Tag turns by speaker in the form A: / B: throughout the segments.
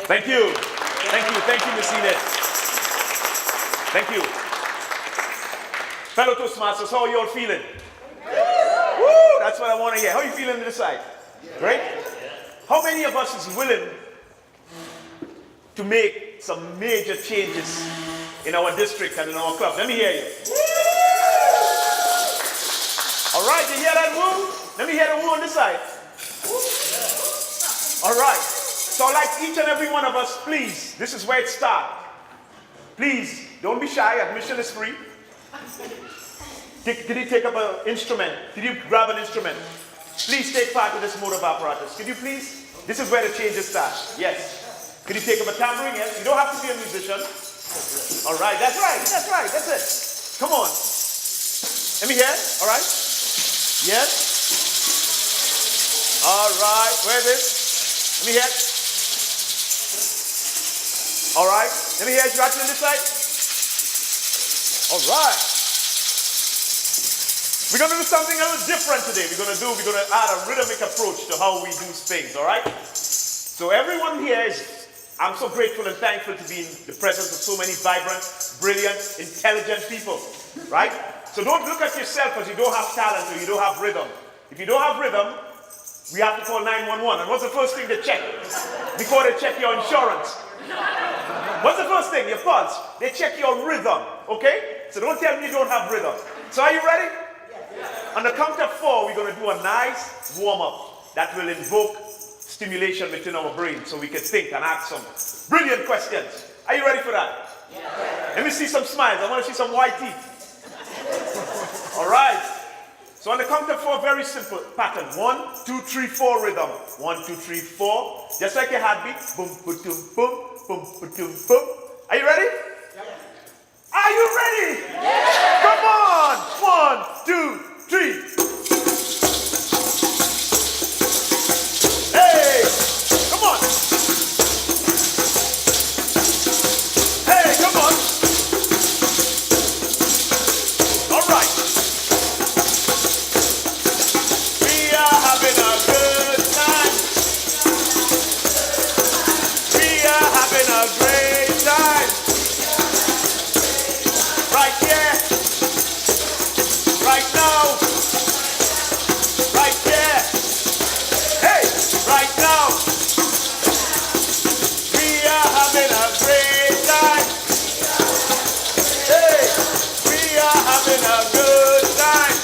A: Thank you. Thank you, Miss Enid. Thank you. Fellow Toastmasters, how are you all feeling? Woo, that's what I want to hear. How are you feeling on this side? Great? How many of us is willing to make some major changes in our district and in our club? Let me hear you. All right, you hear that woo? Let me hear the woo on this side. All right. So like each and every one of us, please, this is where it starts. Please, don't be shy. Admission is free. Did you take up an instrument? Did you grab an instrument? Please take part in this mode of apparatus. Could you please? This is where the changes start. Yes. Could you take up a tambourine? Yes. You don't have to be a musician. All right. That's right. That's right. That's it. Come on. Let me hear. All right. Yes. All right. Where is this? Let me hear. All right. Let me hear you rattle on this side. All right. We're going to do something a little different today. We're going to add a rhythmic approach to how we do things, all right? So everyone here I'm so grateful and thankful to be in the presence of so many vibrant, brilliant, intelligent people, right? So don't look at yourself as you don't have talent or you don't have rhythm. If you don't have rhythm, we have to call 911. And what's the first thing they check? Before they check your insurance. What's the first thing? Your pulse. They check your rhythm, okay? So don't tell me you don't have rhythm. So are you ready? On the count of 4, we're going to do a nice warm-up that will invoke stimulation within our brain so we can think and ask some brilliant questions. Are you ready for that? Yeah. Let me see some smiles. I want to see some white teeth. All right. So on the count of 4, very simple pattern. 1, 2, 3, 4 rhythm. 1, 2, 3, 4. Just like your heartbeat. Boom, boom, boom, boom, boom, boom, boom. Are you ready? Are you ready? Yeah. Come on! 1, 2, 3. Hey! Come on! Hey, come on! All right. We are having a good time. We are having a great time. Right here, right now, right here, hey, right now. We are having a great time. Hey, we are having a good time.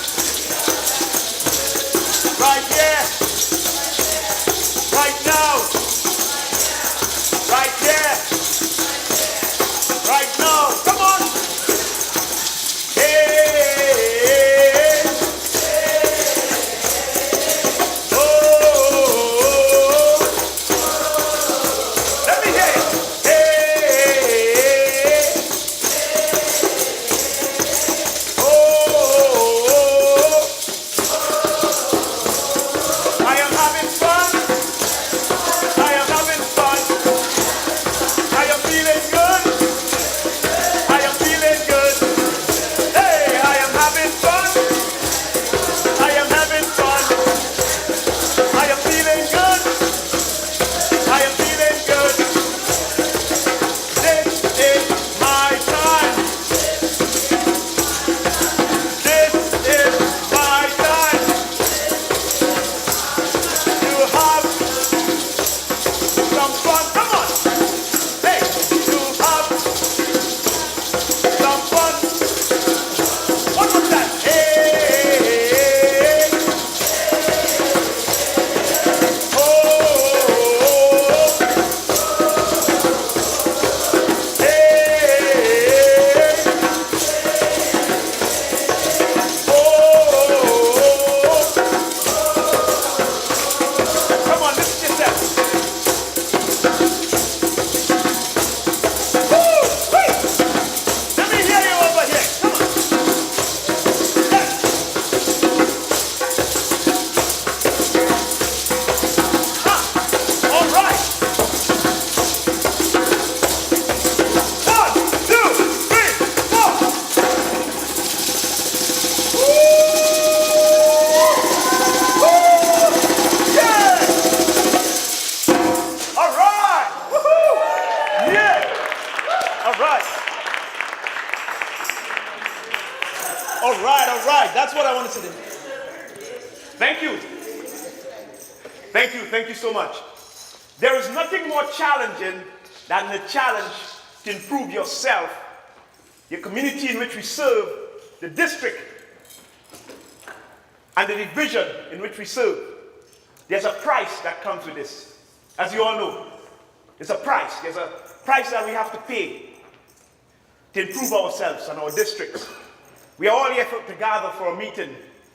A: Right here, right now, right here, right now. Come on. I All right. That's what I wanted to do. Thank you. Thank you so much. There is nothing more challenging than the challenge to improve yourself, your community in which we serve, the district, and the division in which we serve. There's a price that comes with this. As you all know, there's a price. There's a price that we have to pay to improve ourselves and our districts. We are all here to gather for a meeting.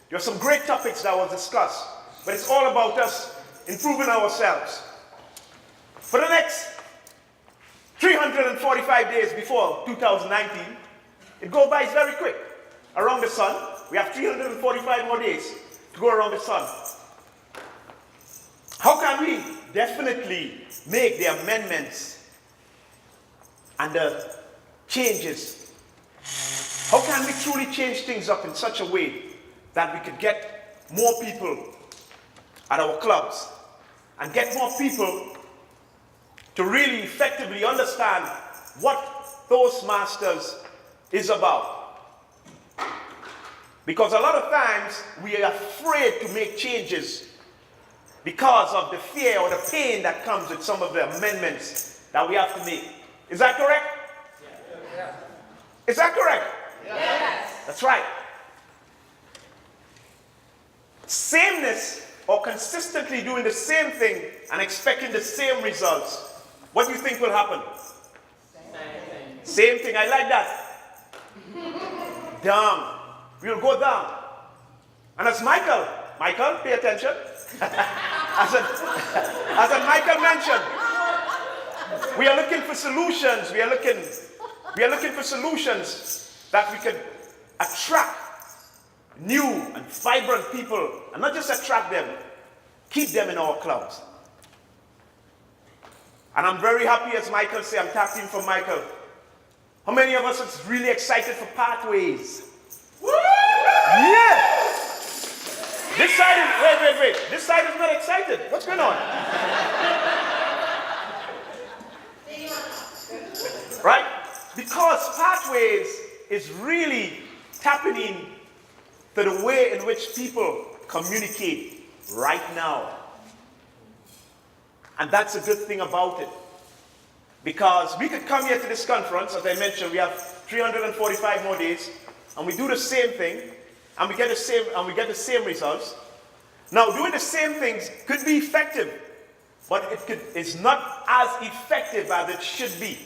A: There are some great topics that was discussed, but it's all about us improving ourselves. For the next 345 days before 2019, it goes by very quick. Around the sun, we have 345 more days to go around the sun. How can we definitely make the amendments and the changes? How can we truly change things up in such a way that we could get more people at our clubs and get more people to really effectively understand what Toastmasters is about? Because a lot of times we are afraid to make changes because of the fear or the pain that comes with some of the amendments that we have to make. Is that correct? Yeah. Is that correct? Yes. That's right. Sameness or consistently doing the same thing and expecting the same results, what do you think will happen? Same thing. I like that. Down. We'll go down. And as Michael, pay attention. as Michael mentioned, we are looking for solutions. We are looking for solutions that we can attract new and vibrant people, and not just attract them, keep them in our clubs. And I'm very happy, as Michael said, I'm tapping for Michael. How many of us is really excited for pathways? Woo! Yeah! This side is, wait. This side is not excited. What's going on? Right? Because pathways is really tapping in to the way in which people communicate right now. And that's a good thing about it. Because we could come here to this conference, as I mentioned, we have 345 more days, and we do the same thing, and we get the same results. Now, doing the same things could be effective, but it's not as effective as it should be.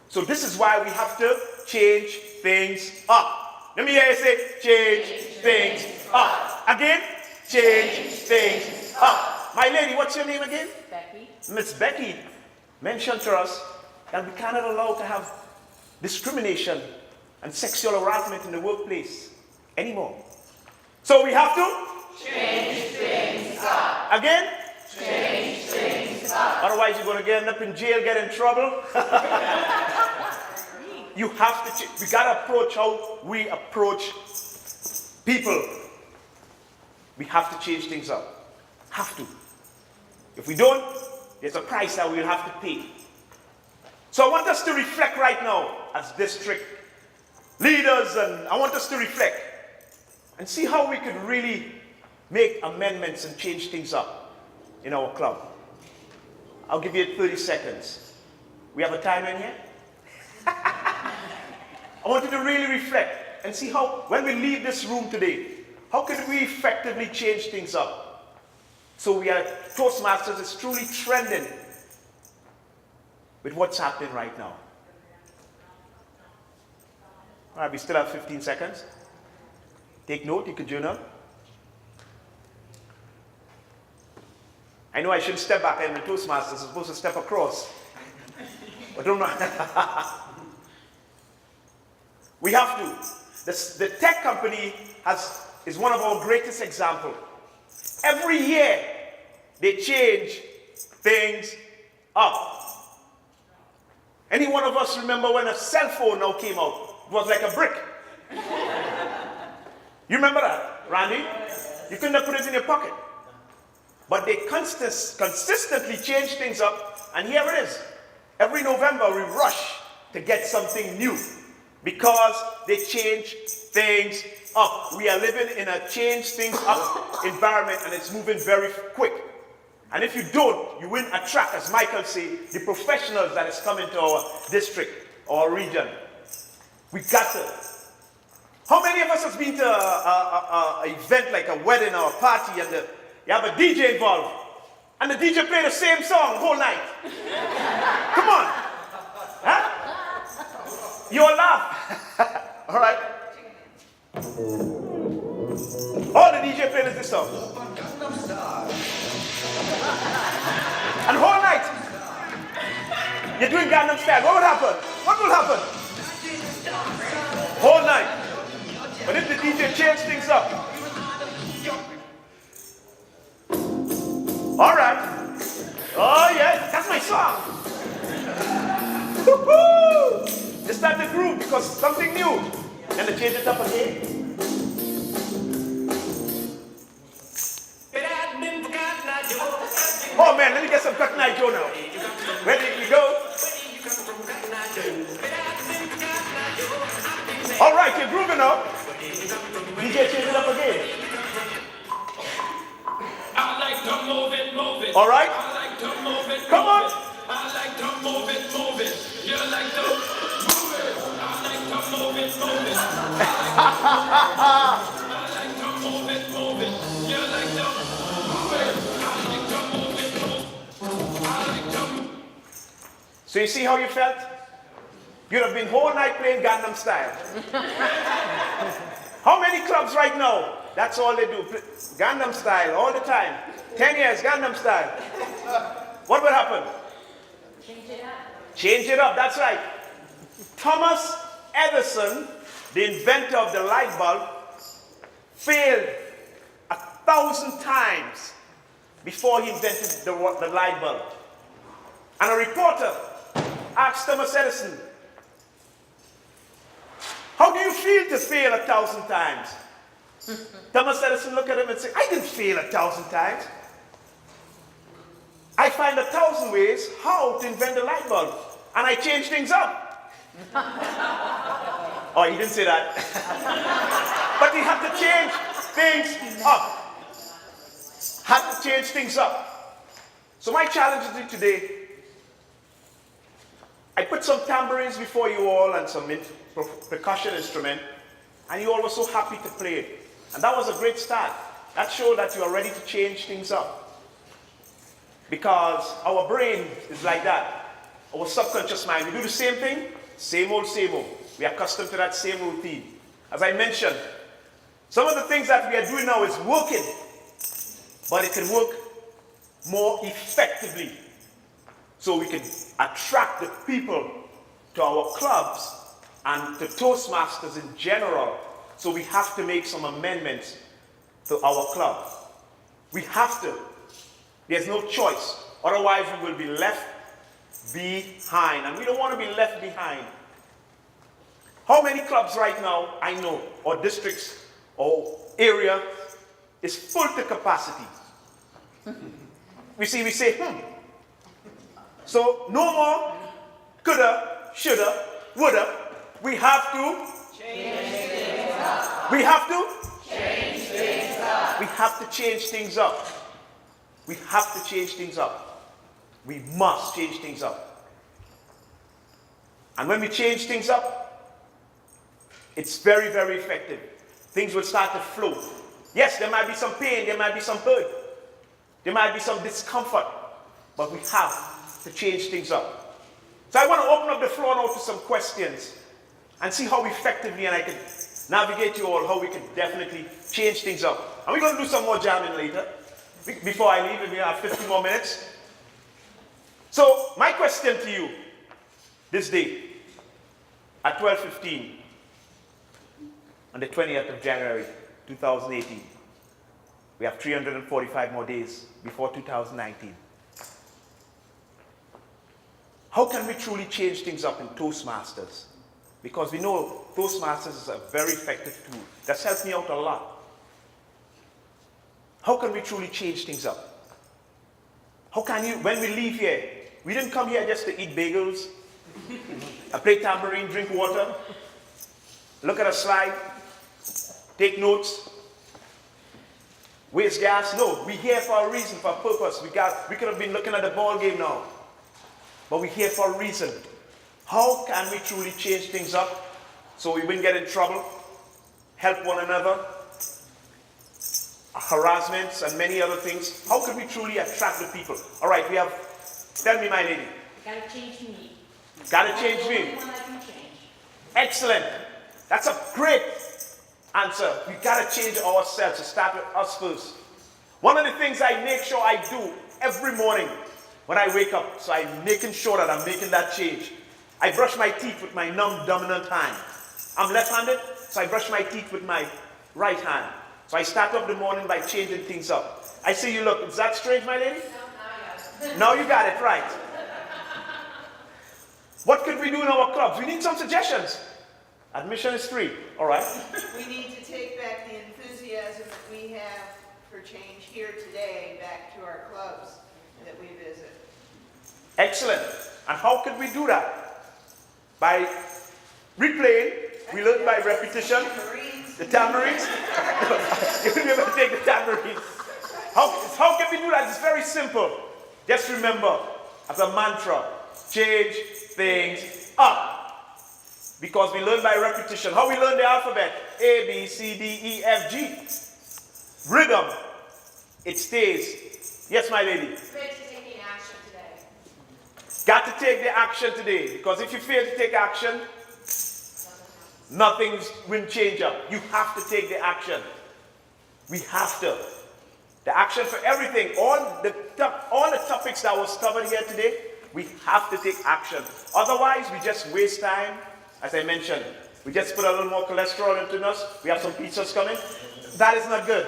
A: So this is why we have to change things up. Let me hear you say, change things up. Again, change things up. My lady, what's your name again?
B: Becky.
A: Miss Becky mentioned to us that we cannot allow to have discrimination and sexual harassment in the workplace anymore. So we have to
B: change things up.
A: Again?
B: Change things up.
A: Otherwise you're going to end up in jail, get in trouble. You have to, we got to approach how we approach people. We have to change things up. Have to. If we don't, there's a price that we'll have to pay. So I want us to reflect right now as district leaders, and I want us to reflect and see how we could really make amendments and change things up in our club. I'll give you 30 seconds. We have a timer in here? I want you to really reflect and see how, when we leave this room today, how can we effectively change things up? So we are, Toastmasters is truly trending with what's happening right now. All right, we still have 15 seconds. Take note, you could journal. I know I shouldn't step back in the Toastmasters, I'm supposed to step across. But don't know. We have to. The tech company is one of our greatest examples. Every year, they change things up. Any one of us remember when a cell phone now came out? It was like a brick. You remember that, Randy? You couldn't put it in your pocket. But they consistently change things up, and here it is. Every November, we rush to get something new because they change things up. We are living in a change things up environment, and it's moving very quick. And if you don't, you will attract, as Michael said, the professionals that is coming to our district or region. We got to. How many of us has been to an event like a wedding or a party, and you have a DJ involved, and the DJ play the same song the whole night? Come on. Huh? You'll laugh. All right? All the DJ playing is this song. And the whole night, you're doing Gangnam Style. What would happen? What will happen? Whole night. But if the DJ change things up. All right. Oh, yes, that's my song. Woo-hoo! Just start the groove because something new. And they change it up again. Oh man, let me get some Cotton Eye Joe now. Where did we go? All right, you're grooving now. DJ, change it up again.
B: I like to move it.
A: All right.
B: I like to move it.
A: Come on.
B: I like to move it. You like to move it. I like to move it. I like to move it. You like to move it. I like to move it. I like to.
A: So you see how you felt? You'd have been whole night playing Gangnam Style. How many clubs right now? That's all they do. Gangnam Style all the time. 10 years, Gangnam Style. What will happen?
C: Change it up.
A: Change it up, that's right. Thomas Edison, the inventor of the light bulb, failed 1,000 times before he invented the light bulb. And a reporter asked Thomas Edison, how do you feel to fail 1,000 times? Thomas Edison looked at him and said, I didn't fail 1,000 times. I find 1,000 ways how to invent a light bulb, and I change things up. Oh, he didn't say that. But he had to change things up. Had to change things up. So my challenge to you today, I put some tambourines before you all and some percussion instrument, and you all were so happy to play it. And that was a great start. That showed that you are ready to change things up. Because our brain is like that. Our subconscious mind, we do the same thing, same old, same old. We are accustomed to that same routine. As I mentioned, some of the things that we are doing now is working, but it can work more effectively. So we can attract the people to our clubs and to Toastmasters in general. So we have to make some amendments to our club. We have to. There's no choice. Otherwise, we will be left behind. And we don't want to be left behind. How many clubs right now, I know, or districts, or area, is full to capacity? We say, So no more coulda, shoulda, woulda. We have to change things up. We have to change things up. We have to change things up. We have to change things up. We must change things up. And when we change things up, it's very, very effective. Things will start to flow. Yes, there might be some pain, there might be some hurt, there might be some discomfort, but we have to change things up. So I want to open up the floor now to some questions and see how effectively, and I can navigate you all, how we can definitely change things up. And we're going to do some more jamming later. Before I leave, we have 50 more minutes. So my question to you this day at 12:15 on the 20th of January 2018. We have 345 more days before 2019. How can we truly change things up in Toastmasters? Because we know Toastmasters is a very effective tool. That's helped me out a lot. How can we truly change things up? How can you, when we leave here, we didn't come here just to eat bagels, play tambourine, drink water, look at a slide. Take notes. Waste gas? No. We're here for a reason, for a purpose. We could have been looking at the ball game now. But we're here for a reason. How can we truly change things up so we wouldn't get in trouble, help one another, harassments and many other things? How can we truly attract the people? All right, we have, tell me, my lady.
C: You gotta change me.
A: Gotta change me.
C: I'm the only one I can change.
A: Excellent. That's a great answer. We gotta change ourselves. To start with us first. One of the things I make sure I do every morning when I wake up, so I'm making sure that I'm making that change. I brush my teeth with my dominant hand. I'm left-handed, so I brush my teeth with my right hand. So I start up the morning by changing things up. I see you look. Is that strange, my lady?
C: No, now I got it.
A: Now you got it right. What could we do in our clubs? We need some suggestions. Admission is free. All right.
D: We need to take back the enthusiasm that we have for change here today back to our clubs that we visit.
A: Excellent. And how could we do that? By replaying. We learn by repetition.
D: Marines.
A: The tambourines. You will be able to take the tambourines. How can we do that? It's very simple. Just remember, as a mantra, change things up. Because we learn by repetition. How we learn the alphabet? A, B, C, D, E, F, G. Rhythm. It stays. Yes, my lady.
C: It's great to take the action today.
A: Got to take the action today. Because if you fail to take action, nothing will change up. You have to take the action. We have to. The action for everything. All the topics that was covered here today, we have to take action. Otherwise, we just waste time. As I mentioned, we just put a little more cholesterol into us. We have some pizzas coming. That is not good.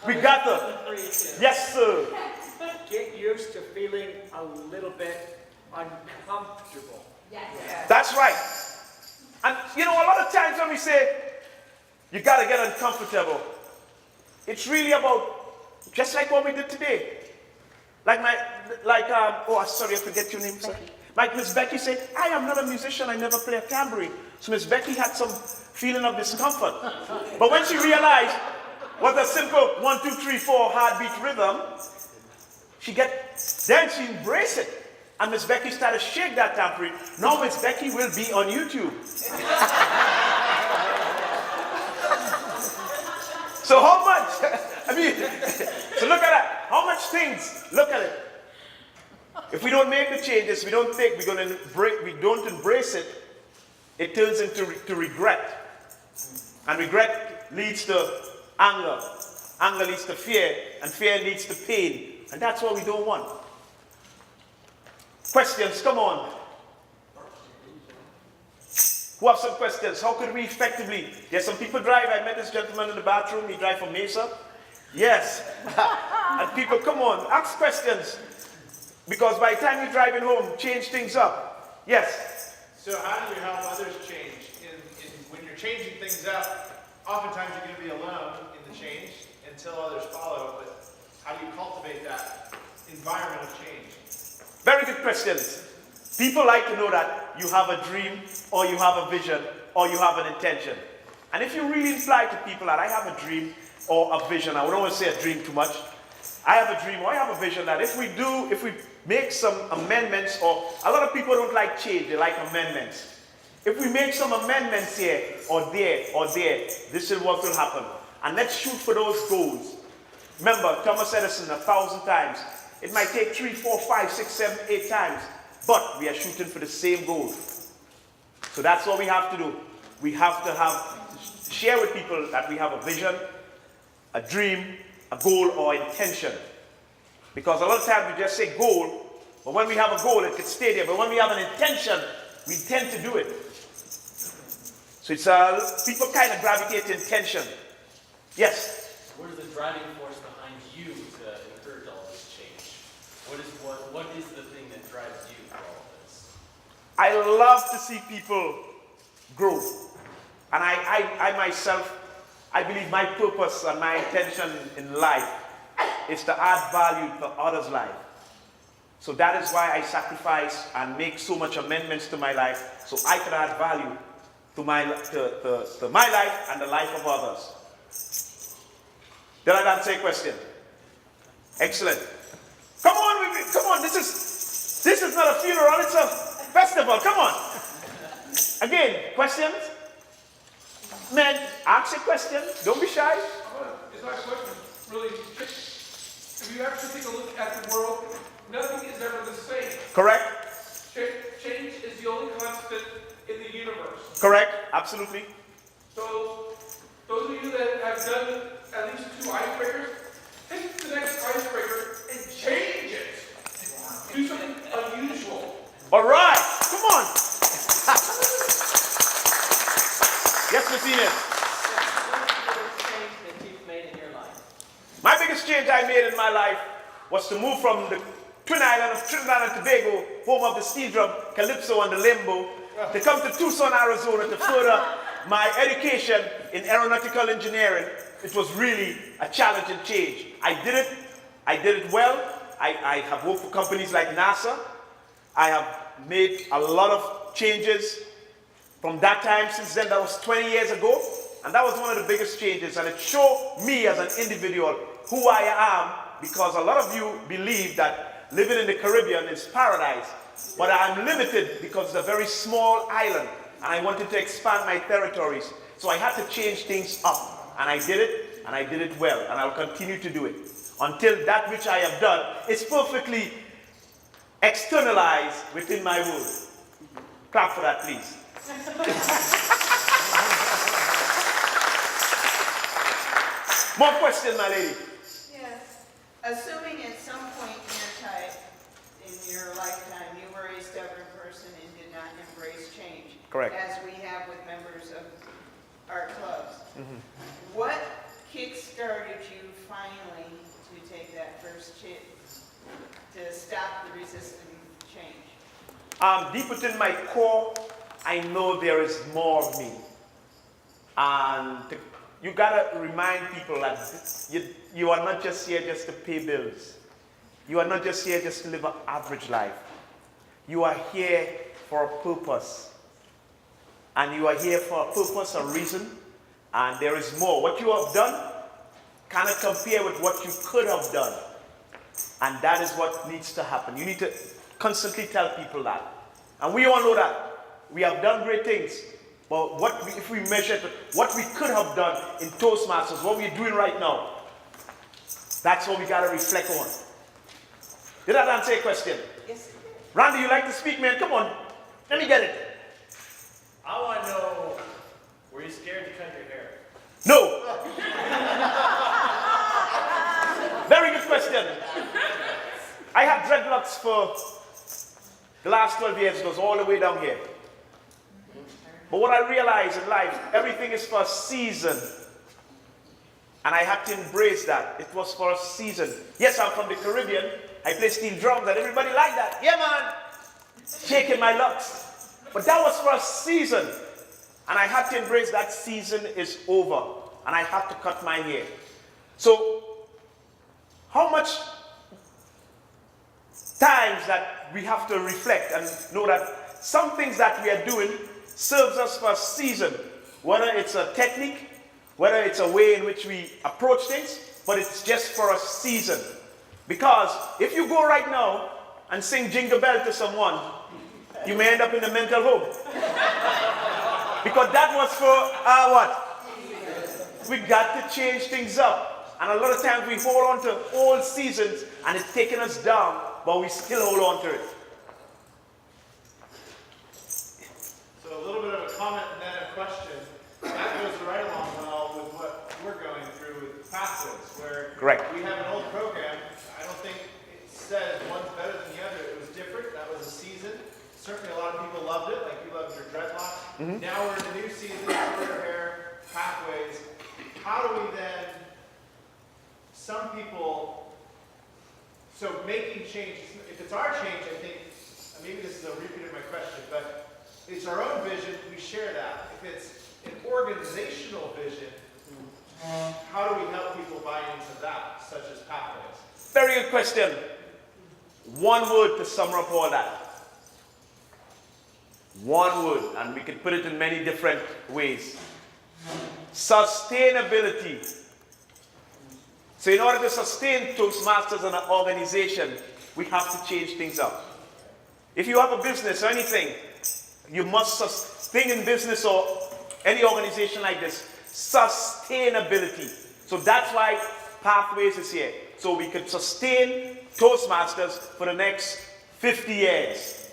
A: We got to. Yes, sir.
E: Get used to feeling a little bit uncomfortable.
C: Yes.
A: That's right. And you know, a lot of times when we say, you got to get uncomfortable, it's really about, just like what we did today. Sorry, I forget your name. Sorry. Like Miss Becky said, I am not a musician, I never play a tambourine. So Miss Becky had some feeling of discomfort. But when she realized what a simple 1, 2, 3, 4 heartbeat rhythm, then she embraced it. And Miss Becky started to shake that tambourine. Now Miss Becky will be on YouTube. So how much? So look at that. How much things? Look at it. If we don't make the changes, we don't embrace it, it turns into regret. And regret leads to anger. Anger leads to fear, and fear leads to pain. And that's what we don't want. Questions, come on. Who have some questions? How could we effectively? There's some people drive. I met this gentleman in the bathroom. He drive from Mesa. Yes. And people, come on, ask questions. Because by the time you're driving home, change things up. Yes.
F: So how do you help others change? When you're changing things up, oftentimes you're going to be alone in the change until others follow. But how do you cultivate that environment of change?
A: Very good questions. People like to know that you have a dream, or you have a vision, or you have an intention. And if you really imply to people that I have a dream or a vision, I would always say a dream too much. I have a dream or I have a vision that if we make some amendments, or a lot of people don't like change, they like amendments. If we make some amendments here or there, this is what will happen. And let's shoot for those goals. Remember, Thomas Edison 1,000 times. It might take 3, 4, 5, 6, 7, 8 times. But we are shooting for the same goal. So that's what we have to do. We have to share with people that we have a vision, a dream, a goal, or intention. Because a lot of times we just say goal, but when we have a goal, it could stay there. But when we have an intention, we tend to do it. So it's people kind of gravitate to intention. Yes?
G: What is the driving force behind you to encourage all this change? What is the thing that drives you for all of this?
A: I love to see people grow. And I myself, I believe my purpose and my intention in life is to add value to others' life. So that is why I sacrifice and make so much amendments to my life, so I can add value to my life and the life of others. Did I answer your question? Excellent. Come on, this is not a funeral, it's a festival. Come on. Again, questions? Men, ask a question. Don't be shy.
B: It's not a question, really. If you actually take a look at the world, nothing is ever the same.
A: Correct?
B: Change is the only constant in the universe.
A: Correct? Absolutely.
B: So, those of you that have done at least 2 icebreakers, take the next icebreaker and change it. Do something unusual.
A: All right. Come on. Yes, Miss Ines.
G: Change that you've made in your life.
A: My biggest change I made in my life was to move from the Twin Island of Trinidad and Tobago, home of the steel drum, calypso, and the limbo, to come to Tucson, Arizona to further my education in aeronautical engineering. It was really a challenging change. I did it well. I have worked for companies like NASA. I have made a lot of changes from that time. Since then, that was 20 years ago. And that was one of the biggest changes. And it showed me as an individual who I am, because a lot of you believe that living in the Caribbean is paradise. But I'm limited because it's a very small island. And I wanted to expand my territories. So I had to change things up. And I did it, and I did it well. And I'll continue to do it until that which I have done is perfectly externalized within my word. Clap for that, please. More questions, my lady.
D: Yes. Assuming at some point in your lifetime, you were a stubborn person and did not embrace change.
A: Correct.
D: As we have with members of our clubs. What kick-started you finally to take that first chance to stop the resistant change?
A: Deep within my core, I know there is more of me. And you gotta remind people that you are not just here just to pay bills. You are not just here just to live an average life. You are here for a purpose. And you are here for a purpose, a reason, and there is more. What you have done cannot compare with what you could have done. And that is what needs to happen. You need to constantly tell people that. And we all know that. We have done great things. But if we measure what we could have done in Toastmasters, what we're doing right now, that's what we got to reflect on. Did that answer your question?
D: Yes, it did.
A: Randy, you like to speak, man? Come on. Let me get it.
G: I want to know, were you scared to cut your hair?
A: No. Very good question. I had dreadlocks for the last 12 years. It goes all the way down here. But what I realized in life, everything is for a season. And I had to embrace that. It was for a season. Yes, I'm from the Caribbean. I play steel drums and everybody liked that. Yeah, man. Shaking my locks. But that was for a season. And I had to embrace that season is over. And I have to cut my hair. So, how much times that we have to reflect and know that some things that we are doing serves us for a season. Whether it's a technique, whether it's a way in which we approach things, but it's just for a season. Because if you go right now and sing Jingle Bell to someone, you may end up in a mental home. Because that was for what? We got to change things up. And a lot of times we hold on to old seasons and it's taking us down, but we still hold on to it.
F: So a little bit of a comment and then a question. That goes right along well with what we're going through with Pathways, where
A: Correct.
F: we have an old program. I don't think it says one's better than the other. It was different. That was a season. Certainly a lot of people loved it, like you loved your dreadlocks. Now we're in the new season, shorter hair, Pathways. How do we then, some people, so making change, if it's our change, I think, maybe this is a repeat of my question, but it's our own vision, we share that. If it's an organizational vision, how do we help people buy into that, such as Pathways?
A: Very good question. One word to sum up all that. One word, and we can put it in many different ways. Sustainability. So in order to sustain Toastmasters as an organization, we have to change things up. If you have a business or anything, you must sustain in business or any organization like this, sustainability. So that's why Pathways is here. So we could sustain Toastmasters for the next 50 years.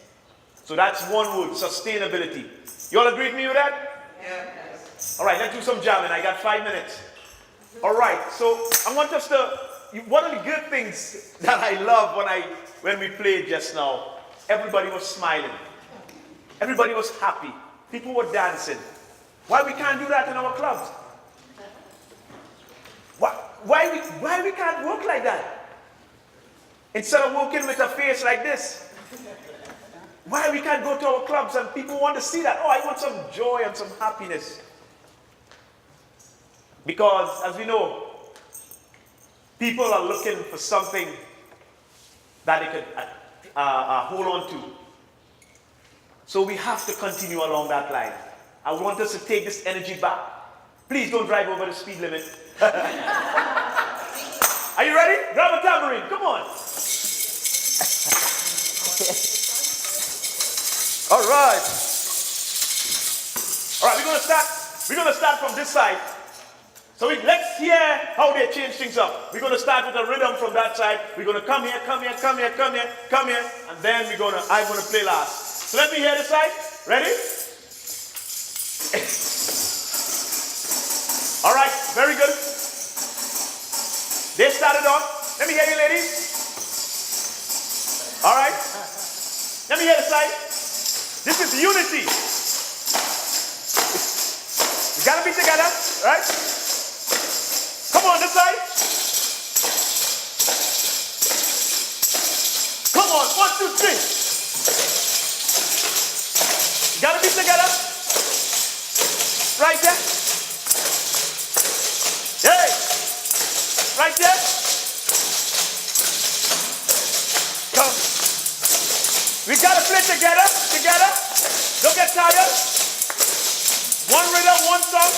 A: So that's one word, sustainability. You all agree with me with that?
D: Yeah.
A: All right, let's do some jamming. I got 5 minutes. All right, so I want us to, one of the good things that I love when we played just now, everybody was smiling. Everybody was happy. People were dancing. Why we can't do that in our clubs? Why we can't work like that? Instead of working with a face like this. Why we can't go to our clubs and people want to see that? Oh, I want some joy and some happiness. Because, as we know, people are looking for something that they could hold on to. So we have to continue along that line. I want us to take this energy back. Please don't drive over the speed limit. Are you ready? Grab a tambourine. Come on. All right. All right, we're going to start from this side. So let's hear how they change things up. We're going to start with a rhythm from that side. We're going to come here, come here, come here, come here, come here, and then I'm going to play last. So let me hear this side. Ready? All right, very good. They started off. Let me hear you, ladies. All right. Let me hear the side. This is unity. We got to be together, right? Come on, this side. Come on, 1, 2, 3. Gotta be together. Right there. Hey! Right there. Come. We gotta play together. Don't get tired. One rhythm, one song.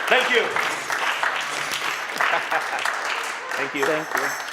A: Thank you. Thank you.
H: Thank you.